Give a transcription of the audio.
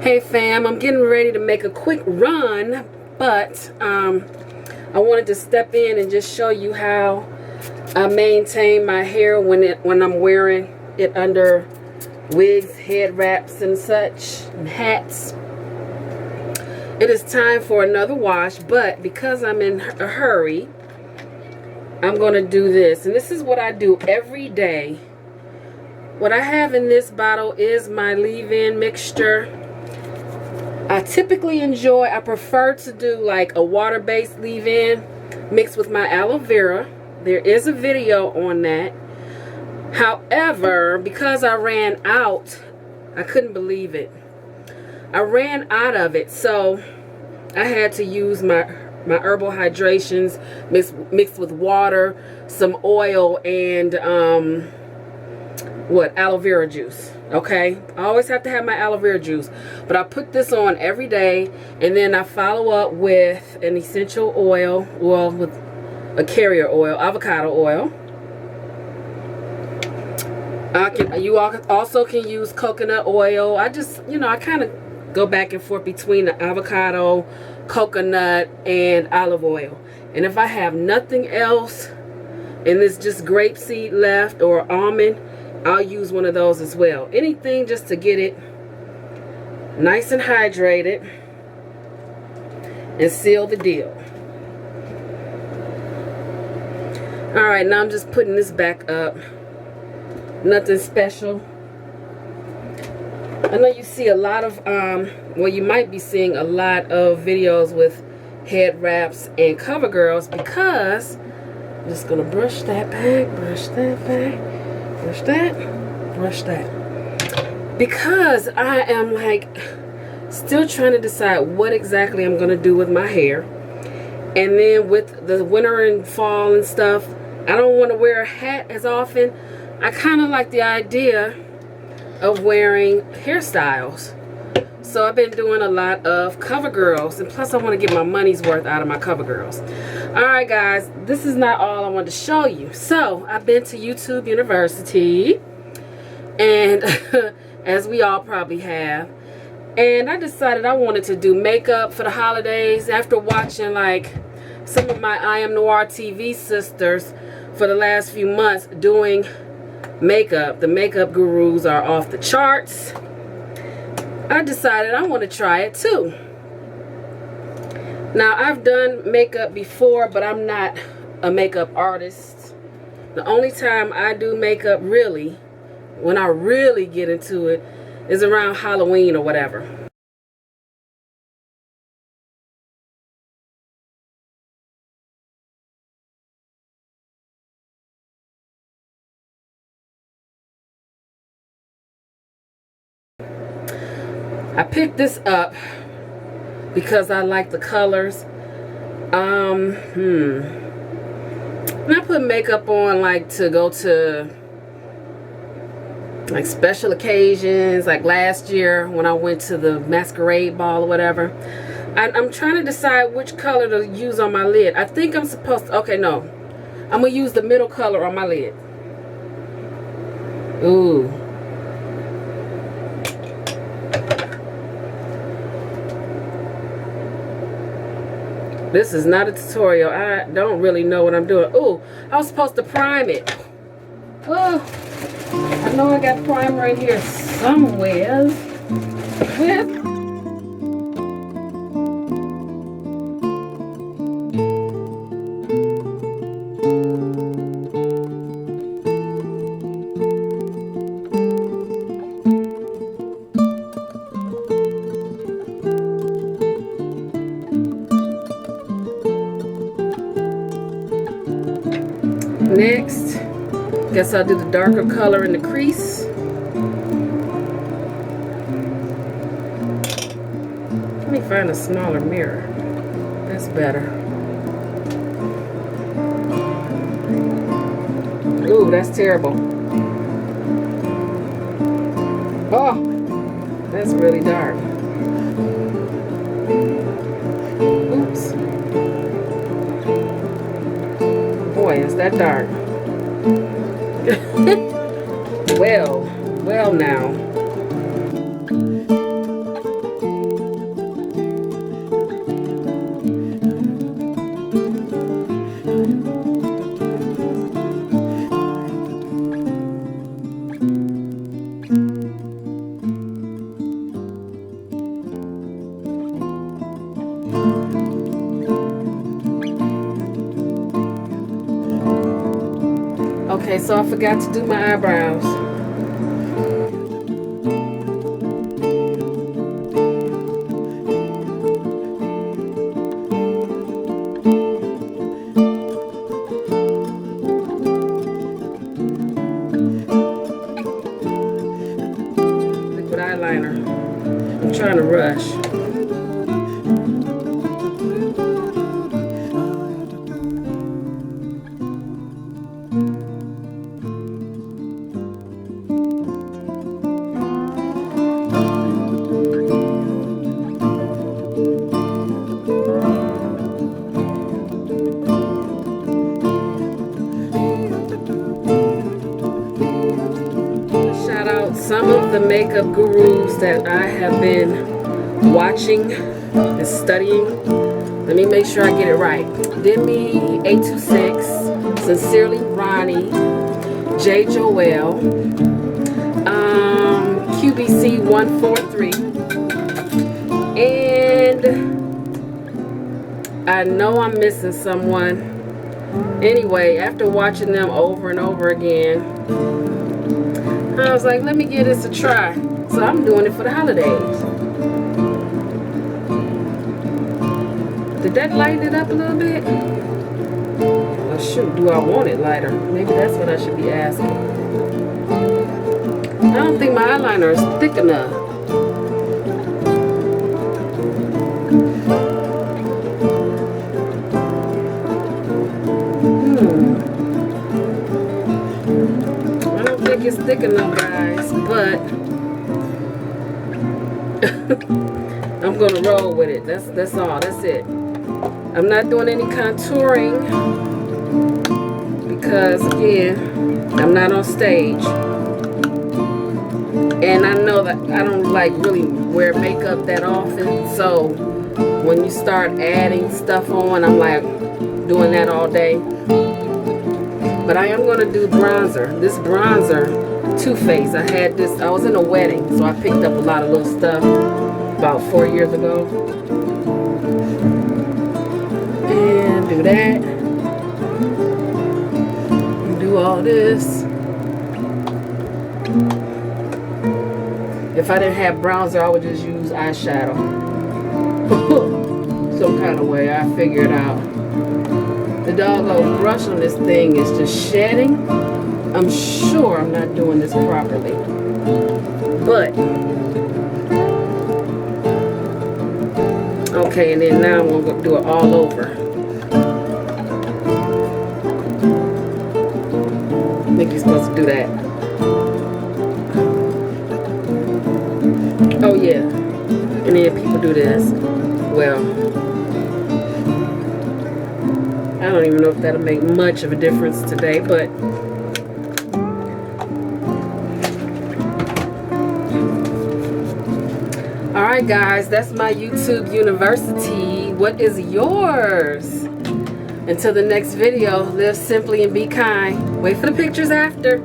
Hey fam, I'm getting ready to make a quick run, but I wanted to step in and just show you how I maintain my hair when I'm wearing it under wigs, head wraps and such, and hats. It is time for another wash, but because I'm in a hurry, I'm going to do this. And this is what I do every day. What I have in this bottle is my leave-in mixture. I prefer to do like a water-based leave-in mixed with my aloe vera. There is a video on that. However, because I ran out, I couldn't believe it. I ran out of it, so I had to use my herbal hydrations mixed with water, some oil, and aloe vera juice. Okay, I always have to have my aloe vera juice, but I put this on every day, and then I follow up with an essential oil, well, with a carrier oil, avocado oil. You also can use coconut oil. I kind of go back and forth between the avocado, coconut, and olive oil. And if I have nothing else and there's just grapeseed left or almond, I'll use one of those as well. Anything just to get it nice and hydrated and seal the deal. Alright, now I'm just putting this back up. Nothing special. I know you see a lot of, you might be seeing a lot of videos with head wraps and CovaGirls, because I'm just going to brush that back, brush that back. Brush that, brush that. Because I am still trying to decide what exactly I'm going to do with my hair. And then with the winter and fall and stuff, I don't want to wear a hat as often. I kind of like the idea of wearing hairstyles. So I've been doing a lot of CovaGirls, and plus I want to get my money's worth out of my CovaGirls. Alright guys, this is not all I wanted to show you. So I've been to YouTube University, and as we all probably have, and I decided I wanted to do makeup for the holidays after watching some of my I Am Noir TV sisters for the last few months doing makeup. The makeup gurus are off the charts. I decided I want to try it too. Now, I've done makeup before, but I'm not a makeup artist. The only time I do makeup really, when I really get into it, is around Halloween or whatever. I picked this up because I like the colors. And I put makeup on to go to special occasions, like last year when I went to the masquerade ball or whatever. I'm trying to decide which color to use on my lid. I think I'm supposed to, okay, no. I'm going to use the middle color on my lid. Ooh. This is not a tutorial. I don't really know what I'm doing. Ooh, I was supposed to prime it. Oh, I know I got primer right here somewhere. Next, guess I'll do the darker color in the crease. Let me find a smaller mirror. That's better. Ooh, that's terrible. Oh, that's really dark. Oops. Boy, is that dark. Well now. Okay, so I forgot to do my eyebrows. Liquid eyeliner. I'm trying to rush. Some of the makeup gurus that I have been watching and studying. Let me make sure I get it right. Demi826, Sincerely Ronnie, J. Joelle, QBC143, and I know I'm missing someone. Anyway, after watching them over and over again, I was like, let me give this a try. So I'm doing it for the holidays. Did that lighten it up a little bit? Well, shoot, do I want it lighter? Maybe that's what I should be asking. I don't think my eyeliner is thick enough. It's thick enough, guys, but I'm gonna roll with it. That's all. That's it. I'm not doing any contouring because, again, I'm not on stage, and I know that I don't like really wear makeup that often. So when you start adding stuff on, I'm like doing that all day. But I am going to do bronzer. This bronzer, Too Faced. I had this, I was in a wedding, so I picked up a lot of little stuff about 4 years ago. And do that. Do all this. If I didn't have bronzer, I would just use eyeshadow. Some kind of way, I figure it out. The doggone brush on this thing is just shedding. I'm sure I'm not doing this properly. But, okay, and then now I'm going to do it all over. I think you're supposed to do that. Oh, yeah. And then people do this. Well, I don't even know if that'll make much of a difference today, but alright guys, that's my YouTube University. What is yours? Until the next video, live simply and be kind. Wait for the pictures after.